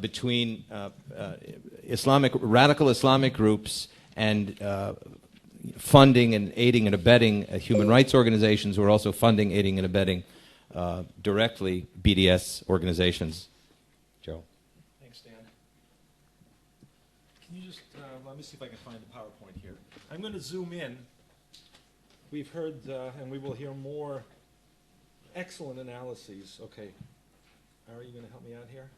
between radical Islamic groups and funding and aiding and abetting human rights organizations who are also funding, aiding, and abetting directly BDS organizations. Joe. Thanks, Dan. Can you just, let me see if I can find the PowerPoint here. I'm going to zoom in. We've heard, and we will hear more excellent analyses. Okay. Are you going to help me out here?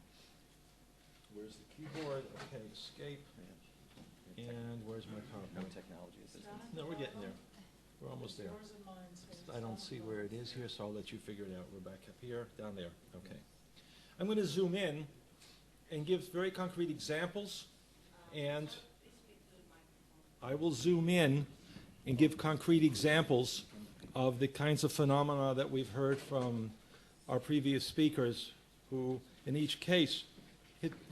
Where's the keyboard? Okay, escape. And where's my PowerPoint? No technology assistance. No, we're getting there. We're almost there. I don't see where it is here, so I'll let you figure it out. We're back up here, down there. Okay. I'm going to zoom in and give very concrete examples, and I will zoom in and give concrete examples of the kinds of phenomena that we've heard from our previous speakers, who in each case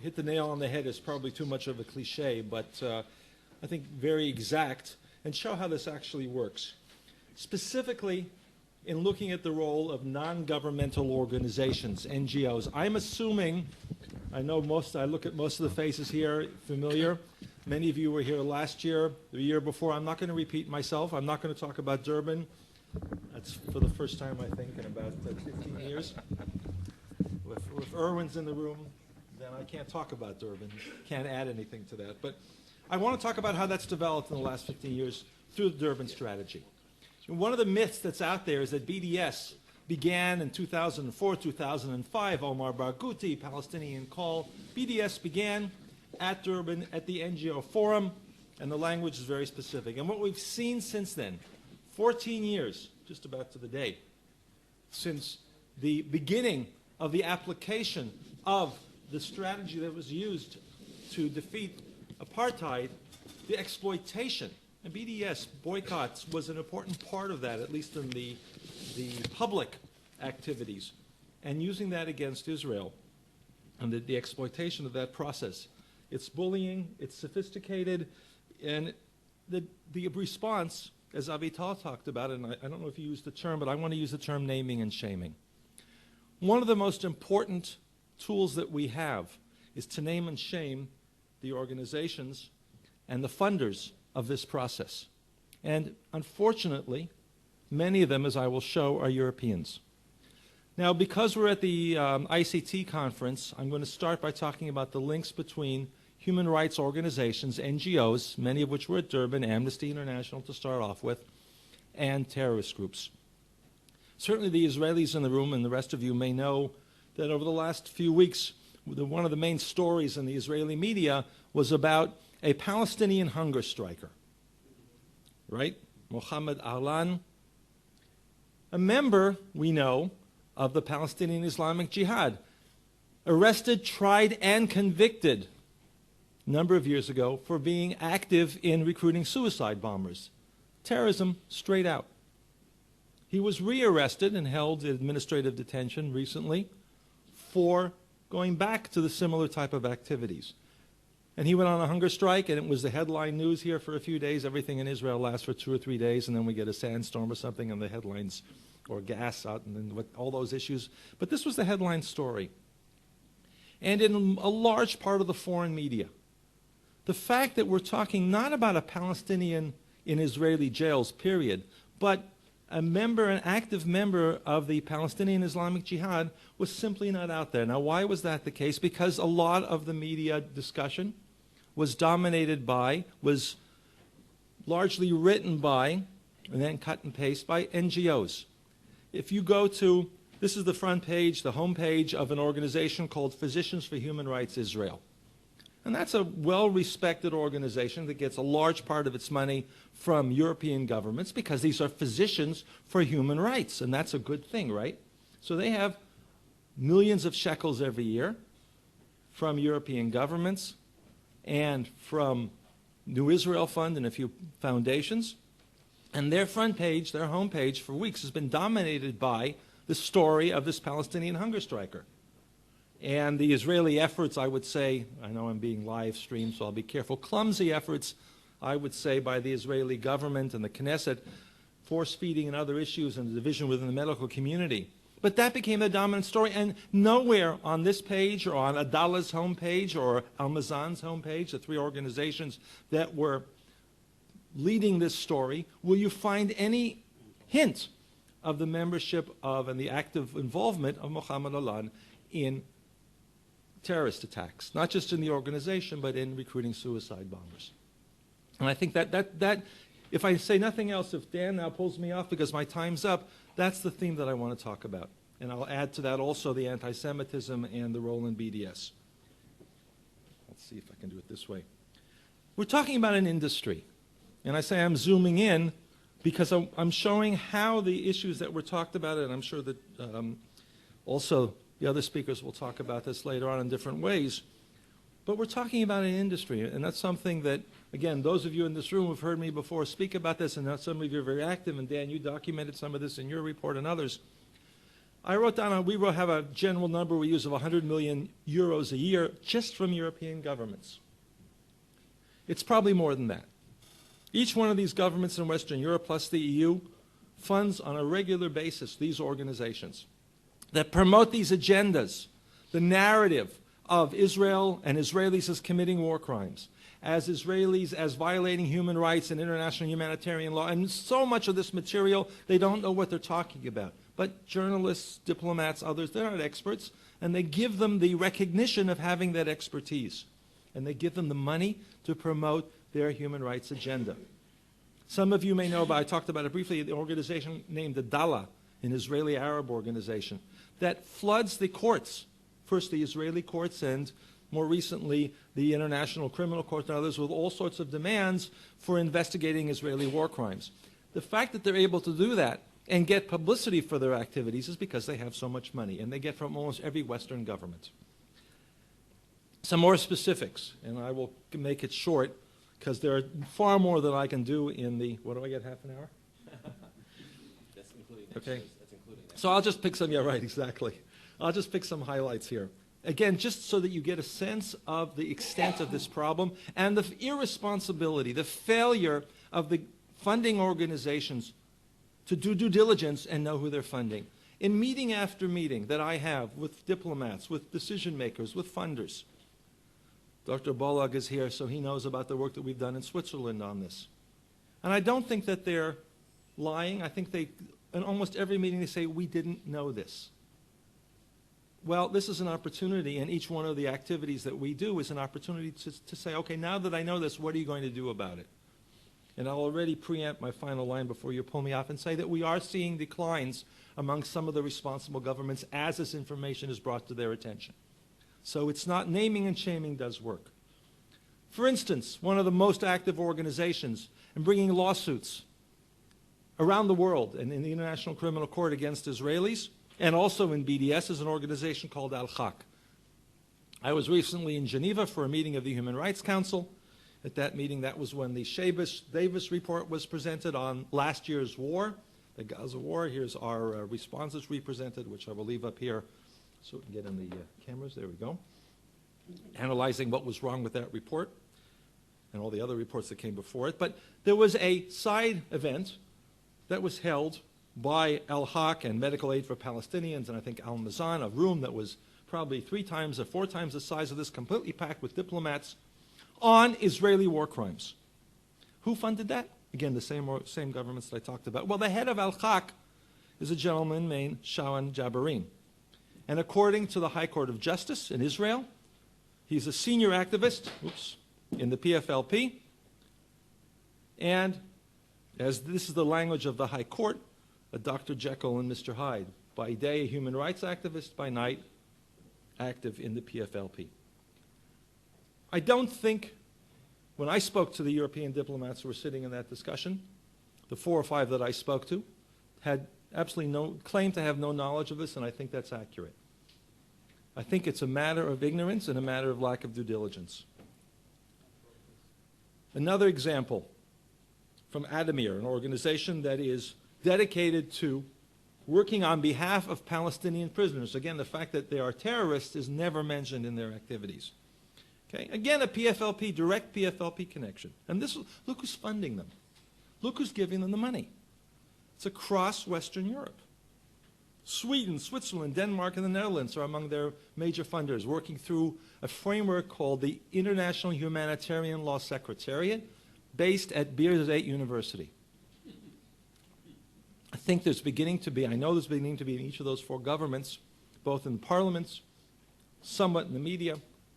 hit the nail on the head is probably too much of a cliche, but I think very exact, and show how this actually works. Specifically, in looking at the role of non-governmental organizations, NGOs, I'm assuming, I look at most of the faces here, familiar. Many of you were here last year, the year before. I'm not going to repeat myself. I'm not going to talk about Durban. That's for the first time, I think, in about 15 years. If Irwin's in the room, then I can't talk about Durban. Can't add anything to that. But I want to talk about how that's developed in the last 15 years through the Durban strategy. And one of the myths that's out there is that BDS began in 2004, 2005, Omar Barghouti, Palestinian call. BDS began at Durban at the NGO Forum, and the language is very specific. And what we've seen since then, 14 years, just about to the day, since the beginning of the application of the strategy that was used to defeat apartheid, the exploitation. And BDS boycotts was an important part of that, at least in the public activities, and using that against Israel and the exploitation of that process. It's bullying, it's sophisticated, and the response, as Avital talked about, and I don't know if you used the term, but I want to use the term naming and shaming. One of the most important tools that we have is to name and shame the organizations and the funders of this process. And unfortunately, many of them, as I will show, are Europeans. Now, because we're at the ICT conference, I'm going to start by talking about the links between human rights organizations, NGOs, many of which were at Durban, Amnesty International to start off with, and terrorist groups. Certainly the Israelis in the room and the rest of you may know that over the last few weeks, one of the main stories in the Israeli media was about a Palestinian hunger striker, right? Mohammed Ahlan, a member, we know, of the Palestinian Islamic Jihad, arrested, tried, and convicted a number of years ago for being active in recruiting suicide bombers. Terrorism straight out. He was rearrested and held in administrative detention recently for going back to the similar type of activities. And he went on a hunger strike, and it was the headline news here for a few days. Everything in Israel lasts for 2 or 3 days, and then we get a sandstorm or something, and the headlines, or gas out, and then all those issues. But this was the headline story. And in a large part of the foreign media, the fact that we're talking not about a Palestinian in Israeli jails, period, but a member, an active member of the Palestinian Islamic Jihad was simply not out there. Now, why was that the case? Because a lot of the media discussion was dominated by, was largely written by, and then cut and paste by NGOs. If you go to, this is the front page, the home page of an organization called Physicians for Human Rights Israel. And that's a well-respected organization that gets a large part of its money from European governments because these are physicians for human rights, and that's a good thing, right? So they have millions of shekels every year from European governments and from New Israel Fund and a few foundations. And their front page, their home page for weeks has been dominated by the story of this Palestinian hunger striker. And the Israeli efforts, I would say, I know I'm being live streamed, so I'll be careful, clumsy efforts, I would say, by the Israeli government and the Knesset, force feeding and other issues and the division within the medical community. But that became the dominant story, and nowhere on this page or on Adalah's homepage or Al-Mazan's homepage, the three organizations that were leading this story, will you find any hint of the membership of and the active involvement of Mohammed Alan in terrorist attacks, not just in the organization, but in recruiting suicide bombers. And I think that if I say nothing else, if Dan now pulls me off because my time's up, that's the theme that I want to talk about. And I'll add to that also the anti-Semitism and the role in BDS. Let's see if I can do it this way. We're talking about an industry. And I say I'm zooming in because I'm showing how the issues that were talked about, and I'm sure that also the other speakers will talk about this later on in different ways. But we're talking about an industry, and that's something that, again, those of you in this room have heard me before speak about this, and some of you are very active, and Dan, you documented some of this in your report and others. I wrote down, we have a general number we use of 100 million euros a year just from European governments. It's probably more than that. Each one of these governments in Western Europe, plus the EU, funds on a regular basis these organizations that promote these agendas, the narrative of Israel and Israelis as committing war crimes, as Israelis as violating human rights and international humanitarian law. And so much of this material, they don't know what they're talking about. But journalists, diplomats, others, they're not experts, and they give them the recognition of having that expertise. And they give them the money to promote their human rights agenda. Some of you may know about, I talked about it briefly, the organization named Adalah, an Israeli Arab organization, that floods the courts, first the Israeli courts and more recently the International Criminal Court and others, with all sorts of demands for investigating Israeli war crimes. The fact that they're able to do that and get publicity for their activities is because they have so much money, and they get from almost every Western government. Some more specifics, and I will make it short, because there are far more than I can do in the, what do I get, half an hour? That's including okay. That's including so I'll just pick some, yeah, right, exactly. I'll just pick some highlights here. Again, just so that you get a sense of the extent of this problem and the irresponsibility, the failure of the funding organizations to do due diligence and know who they're funding. In meeting after meeting that I have with diplomats, with decision makers, with funders, Dr. Bollag is here, so he knows about the work that we've done in Switzerland on this. And I don't think that they're lying. I think they, in almost every meeting, they say, we didn't know this. Well, this is an opportunity, and each one of the activities that we do is an opportunity to say, okay, now that I know this, what are you going to do about it? And I'll already preempt my final line before you pull me off and say that we are seeing declines among some of the responsible governments as this information is brought to their attention. So it's not, naming and shaming does work. For instance, one of the most active organizations in bringing lawsuits around the world and in the International Criminal Court against Israelis, and also in BDS, is an organization called Al-Haq. I was recently in Geneva for a meeting of the Human Rights Council. At that meeting, that was when the Davis report was presented on last year's war, the Gaza war. Here's our responses represented, which I will leave up here so we can get in the cameras. There we go. Analyzing what was wrong with that report and all the other reports that came before it. But there was a side event that was held by Al-Haq and Medical Aid for Palestinians, and I think Al-Mazan, a room that was probably 3 times or 4 times the size of this, completely packed with diplomats, on Israeli war crimes. Who funded that? Again, the same governments that I talked about. Well, the head of Al-Haq is a gentleman named Shawan Jabarin. And according to the High Court of Justice in Israel, he's a senior activist in the PFLP. And as this is the language of the High Court, a Dr. Jekyll and Mr. Hyde. By day, a human rights activist. By night, active in the PFLP. I don't think, when I spoke to the European diplomats who were sitting in that discussion, the 4 or 5 that I spoke to had absolutely no claim to have no knowledge of this, and I think that's accurate. I think it's a matter of ignorance and a matter of lack of due diligence. Another example from Adamir, an organization that is dedicated to working on behalf of Palestinian prisoners. Again, the fact that they are terrorists is never mentioned in their activities. Okay? Again, a PFLP, direct PFLP connection. And this, look who's funding them. Look who's giving them the money. It's across Western Europe. Sweden, Switzerland, Denmark, and the Netherlands are among their major funders, working through a framework called the International Humanitarian Law Secretariat, based at Birzeit University. I think there's beginning to be, I know there's beginning to be in each of those four governments, both in the parliaments, somewhat in the media,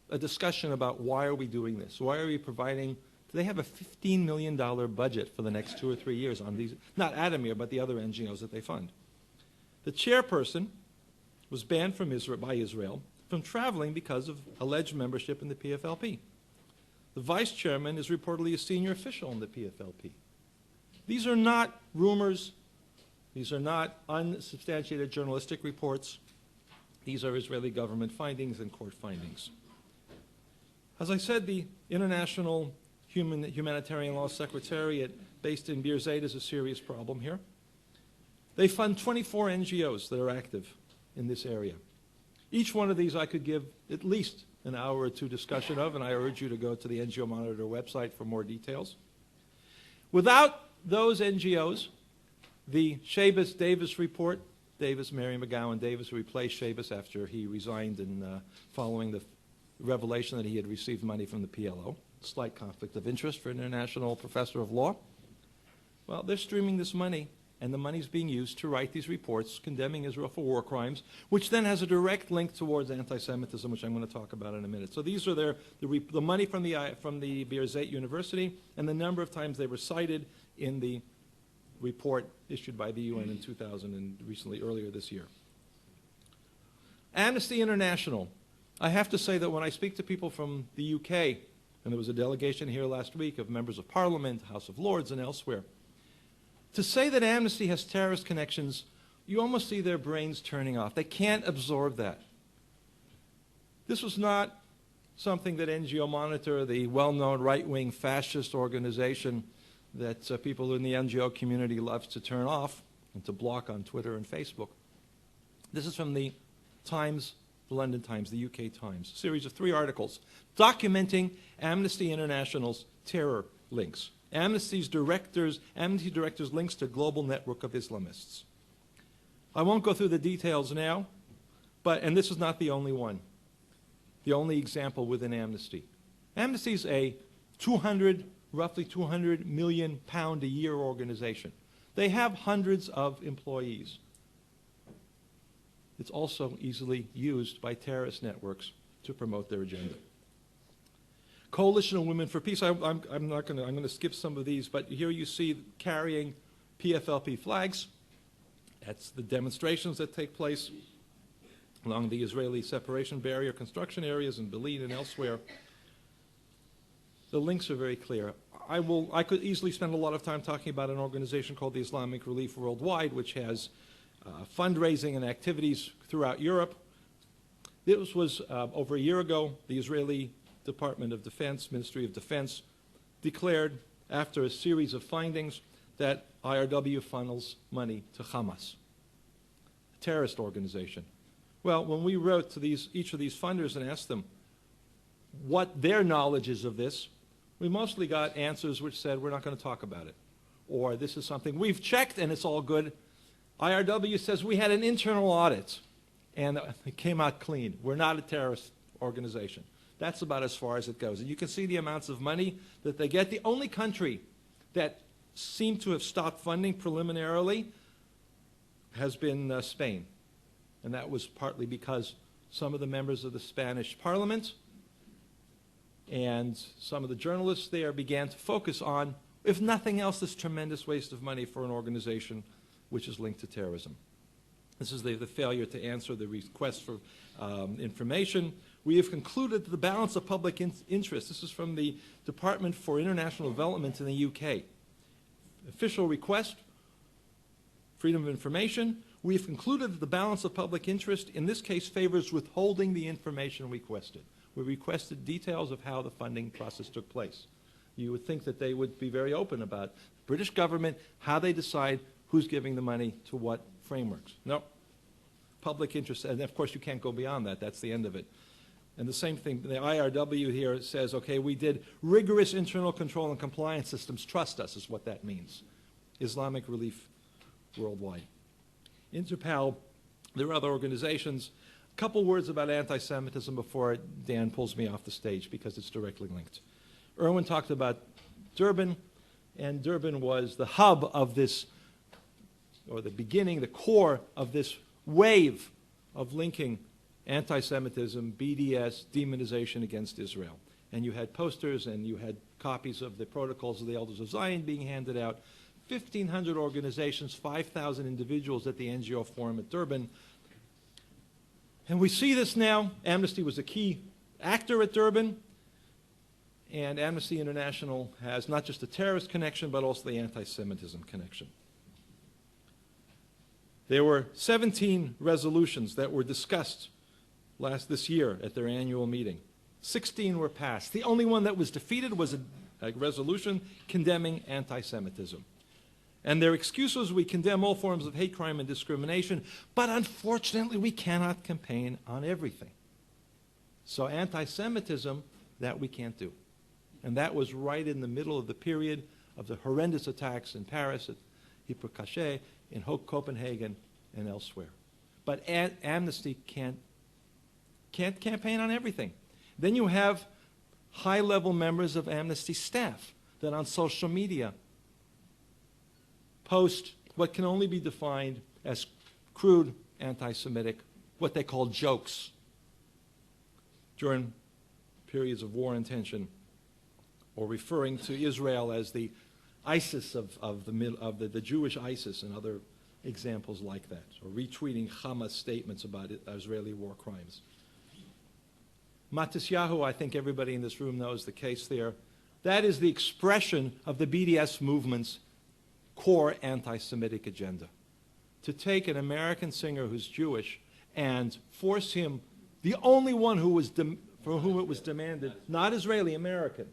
a discussion about why are we doing this? Why are we providing, they have a $15 million budget for the next 2 or 3 years on these, not Adamir, but the other NGOs that they fund. The chairperson was banned from by Israel from traveling because of alleged membership in the PFLP. The vice chairman is reportedly a senior official in the PFLP. These are not rumors. These are not unsubstantiated journalistic reports. These are Israeli government findings and court findings. As I said, the International Humanitarian Law Secretariat, based in Birzeit, is a serious problem here. They fund 24 NGOs that are active in this area. Each one of these I could give at least an hour or two discussion of, and I urge you to go to the NGO Monitor website for more details. Without those NGOs, the Shabas-Davis report, Mary McGowan Davis replaced Shabas after he resigned following the revelation that he had received money from the PLO, slight conflict of interest for an international professor of law. Well, they're streaming this money, and the money's being used to write these reports condemning Israel for war crimes, which then has a direct link towards anti-Semitism, which I'm going to talk about in a minute. So these are the money from the Birzeit University and the number of times they were cited in the report issued by the UN in 2000 and recently earlier this year. Amnesty International. I have to say that when I speak to people from the UK, and there was a delegation here last week of members of Parliament, House of Lords, and elsewhere, to say that Amnesty has terrorist connections, you almost see their brains turning off. They can't absorb that. This was not something that NGO Monitor, the well-known right-wing fascist organization that people in the NGO community loves to turn off and to block on Twitter and Facebook. This is from the Times, the London Times, the UK Times, a series of 3 articles documenting Amnesty International's terror links. Amnesty directors' links to global network of Islamists. I won't go through the details now, and this is not the only one, the only example within Amnesty. Amnesty is a roughly 200 million pound a year organization. They have hundreds of employees. It's also easily used by terrorist networks to promote their agenda. Coalition of Women for Peace. I'm going to skip some of these, but here you see carrying PFLP flags. That's the demonstrations that take place along the Israeli separation barrier construction areas in Berlin and elsewhere. The links are very clear. I could easily spend a lot of time talking about an organization called the Islamic Relief Worldwide, which has fundraising and activities throughout Europe. This was over a year ago, the Israeli Department of Defense, Ministry of Defense, declared after a series of findings that IRW funnels money to Hamas, a terrorist organization. Well, when we wrote to each of these funders and asked them what their knowledge is of this, we mostly got answers which said, we're not going to talk about it. Or this is something we've checked and it's all good. IRW says we had an internal audit and it came out clean. We're not a terrorist organization. That's about as far as it goes. And you can see the amounts of money that they get. The only country that seemed to have stopped funding preliminarily has been Spain. And that was partly because some of the members of the Spanish parliament and some of the journalists there began to focus on, if nothing else, this tremendous waste of money for an organization which is linked to terrorism. This is the failure to answer the request for information. We have concluded that the balance of public interest, this is from the Department for International Development in the UK. Official request, freedom of information. We have concluded that the balance of public interest in this case favors withholding the information requested. We requested details of how the funding process took place. You would think that they would be very open about the British government, how they decide who's giving the money to what frameworks. No. Public interest, and of course you can't go beyond that. That's the end of it. And the same thing, the IRW here says, okay, we did rigorous internal control and compliance systems. Trust us is what that means. Islamic Relief Worldwide. Interpal There are other organizations. A couple words about anti-Semitism before Dan pulls me off the stage, because it's directly linked. Erwin talked about Durban, and Durban was the hub of this, or the beginning, the core of this wave of linking anti-Semitism, BDS, demonization against Israel. And you had posters and you had copies of the Protocols of the Elders of Zion being handed out. 1,500 organizations, 5,000 individuals at the NGO Forum at Durban. And we see this now. Amnesty was a key actor at Durban. And Amnesty International has not just the terrorist connection, but also the anti-Semitism connection. There were 17 resolutions that were discussed this year at their annual meeting. 16 were passed. The only one that was defeated was a resolution condemning anti-Semitism. And their excuse was, we condemn all forms of hate crime and discrimination, but unfortunately we cannot campaign on everything. So anti-Semitism, that we can't do. And that was right in the middle of the period of the horrendous attacks in Paris, at Hyper Cacher, in Copenhagen, and elsewhere. But Amnesty can't campaign on everything. Then you have high-level members of Amnesty staff that on social media post what can only be defined as crude anti-Semitic, what they call jokes during periods of war and tension, or referring to Israel as the ISIS of the Jewish ISIS, and other examples like that, or retweeting Hamas statements about Israeli war crimes. Matisyahu, I think everybody in this room knows the case there. That is the expression of the BDS movement's core anti-Semitic agenda. To take an American singer who's Jewish and force him, the only one who was for whom it was demanded, not Israeli, American,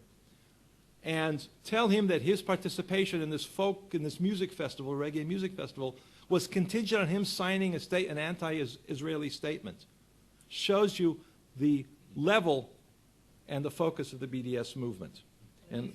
and tell him that his participation in this music festival, reggae music festival, was contingent on him signing an anti-Israeli statement. Shows you the level and the focus of the BDS movement. And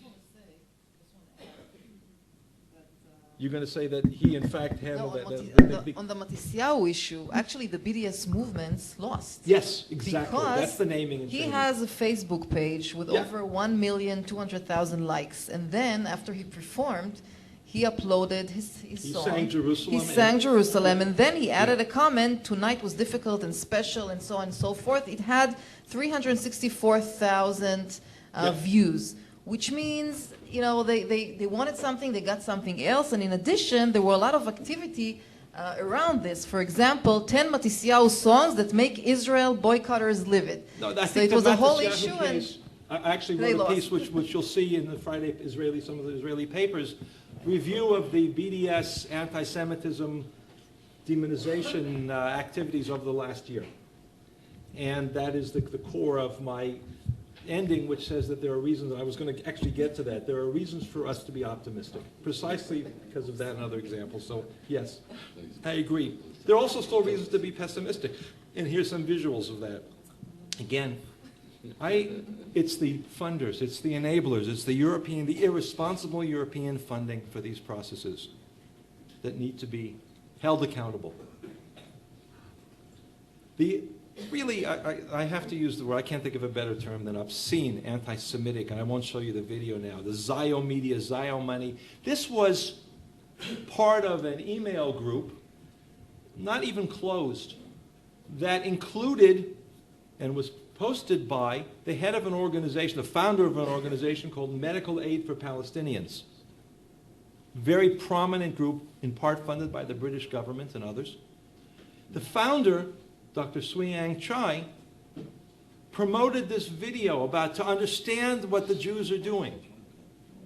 you're going to say that he, in fact, handled on the Matisyahu issue, actually the BDS movements lost. Yes, exactly. Because that's the naming and he shaming. has a Facebook page with over 1,200,000 likes. And then, after he performed, he uploaded his song. He sang Jerusalem. He sang Jerusalem. And then he added a comment, tonight was difficult and special, and so on and so forth. It had 364,000 views, which means, you know, they wanted something, they got something else, and in addition, there were a lot of activity around this. For example, 10 Matisyahu songs that make Israel boycotters livid. No, so it was a whole issue, and I actually wrote a piece which you'll see in the Friday some of the Israeli papers, review of the BDS anti-Semitism demonization activities over the last year. And that is the core of my ending, which says that there are reasons, and I was going to actually get to that, there are reasons for us to be optimistic, precisely because of that and other examples. So, yes, I agree. There are also still reasons to be pessimistic, and here's some visuals of that. Again, it's the funders, it's the enablers, it's the irresponsible European funding for these processes that need to be held accountable. Really, I have to use the word, I can't think of a better term than obscene, anti-Semitic, and I won't show you the video now. The Zio media, Zio money. This was part of an email group, not even closed, that included and was posted by the head of an organization, the founder of an organization called Medical Aid for Palestinians. Very prominent group, in part funded by the British government and others. The founder, Dr. Swee-Yang Chai, promoted this video to understand what the Jews are doing.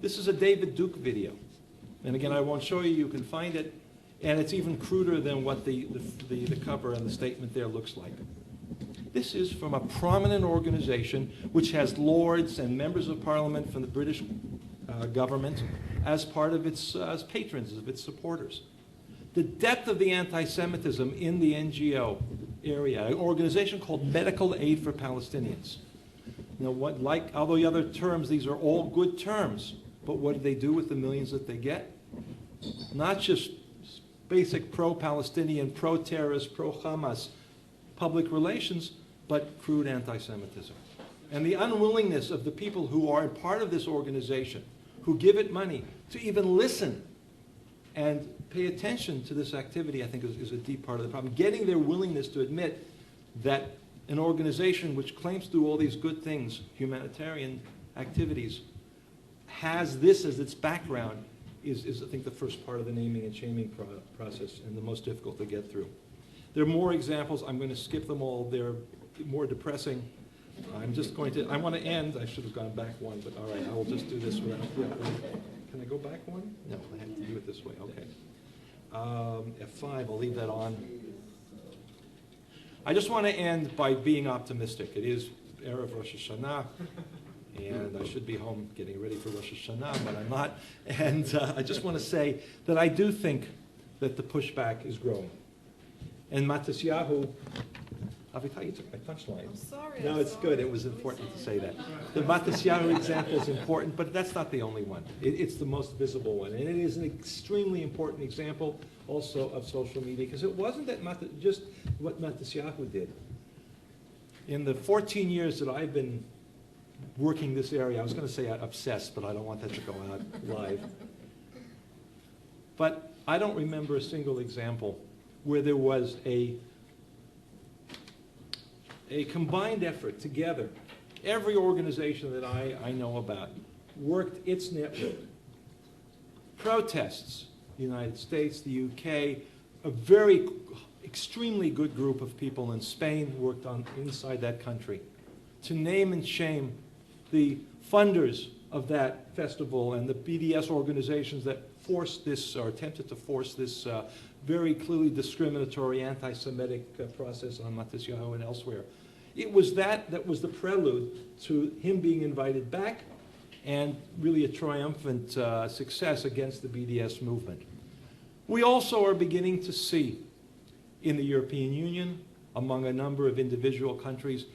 This is a David Duke video. And again, I won't show you, you can find it. And it's even cruder than what the cover and the statement there looks like. This is from a prominent organization which has lords and members of parliament from the British government as part of its as patrons, of its supporters. The depth of the anti-Semitism in the NGO area, an organization called Medical Aid for Palestinians. You know, like all the other terms, these are all good terms, but what do they do with the millions that they get? Not just basic pro-Palestinian, pro-terrorist, pro-Hamas public relations, but crude anti-Semitism. And the unwillingness of the people who are part of this organization, who give it money, to even listen and pay attention to this activity, I think is a deep part of the problem. Getting their willingness to admit that an organization which claims to do all these good things, humanitarian activities, has this as its background is I think, the first part of the naming and shaming process and the most difficult to get through. There are more examples. I'm going to skip them all. They're more depressing. I'm just going to, I want to end. I should have gone back one, but all right, I will just do this without, can I go back one? No, I have to do it this way. Okay. F5, I'll leave that on. I just want to end by being optimistic. It is Erev Rosh Hashanah, and I should be home getting ready for Rosh Hashanah, but I'm not. And I just want to say that I do think that the pushback is growing. And Matisyahu, Avitai, you took my punchline. I'm sorry. No, it's good. It was important to say that. The Matisyahu example is important, but that's not the only one. It's the most visible one. And it is an extremely important example also of social media, because it wasn't that just what Matisyahu did. In the 14 years that I've been working this area, I was going to say obsessed, but I don't want that to go out live. But I don't remember a single example where there was a combined effort together. Every organization that I know about worked its network. Protests, the United States, the UK, a very extremely good group of people in Spain worked on inside that country to name and shame the funders of that festival and the BDS organizations that forced this or attempted to force this very clearly discriminatory anti-Semitic process on Matisyahu and elsewhere. It was that was the prelude to him being invited back and really a triumphant success against the BDS movement. We also are beginning to see in the European Union, among a number of individual countries,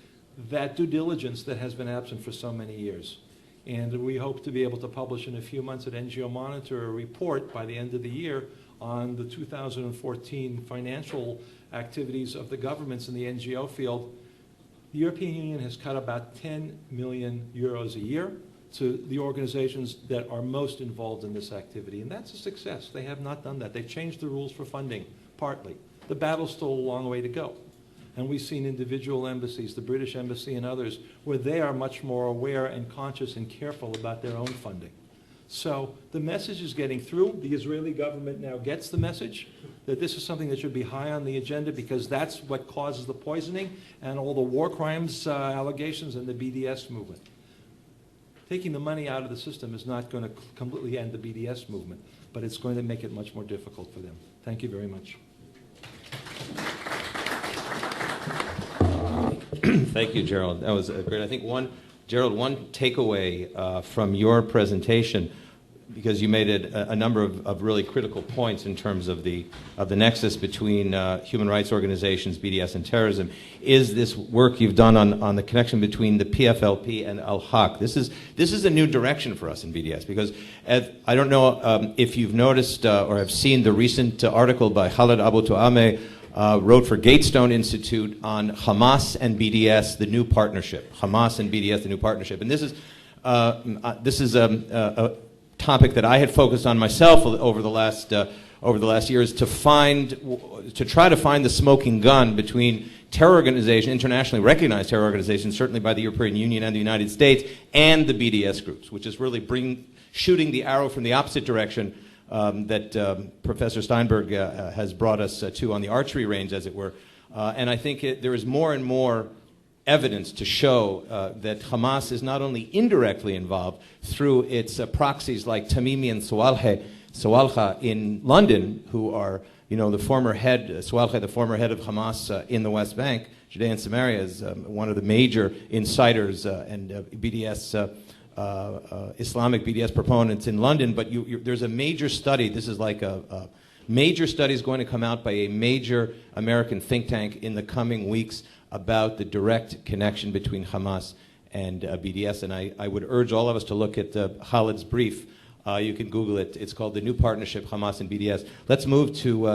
that due diligence that has been absent for so many years. And we hope to be able to publish in a few months at NGO Monitor a report by the end of the year on the 2014 financial activities of the governments in the NGO field. The European Union has cut about 10 million euros a year to the organizations that are most involved in this activity. And that's a success. They have not done that. They've changed the rules for funding, partly. The battle's still a long way to go. And we've seen individual embassies, the British Embassy and others, where they are much more aware and conscious and careful about their own funding. So the message is getting through. The Israeli government now gets the message that this is something that should be high on the agenda because that's what causes the poisoning and all the war crimes allegations and the BDS movement. Taking the money out of the system is not going to completely end the BDS movement, but it's going to make it much more difficult for them. Thank you very much. Thank you, Gerald. That was great. I think Gerald, one takeaway from your presentation, because you made it a number of really critical points in terms of the nexus between human rights organizations, BDS, and terrorism, is this work you've done on the connection between the PFLP and Al-Haq. This is a new direction for us in BDS, because I don't know if you've noticed or have seen the recent article by Khaled Abu Tuameh, wrote for Gatestone Institute on Hamas and BDS, the new partnership. Hamas and BDS, the new partnership. And this is a topic that I had focused on myself over the last years to try to find the smoking gun between terror organizations, internationally recognized terror organizations, certainly by the European Union and the United States, and the BDS groups, which is really shooting the arrow from the opposite direction that Professor Steinberg has brought us to on the archery range, as it were. And I think there is more and more evidence to show that Hamas is not only indirectly involved through its proxies like Tamimi and Sawalha in London, who are, the former head, Sawalha, the former head of Hamas in the West Bank, Judea and Samaria, is one of the major insiders and BDS Islamic BDS proponents in London, but there's a major study. This is like a major study is going to come out by a major American think tank in the coming weeks about the direct connection between Hamas and BDS. And I would urge all of us to look at Khalid's brief. You can Google it. It's called The New Partnership, Hamas and BDS. Let's move to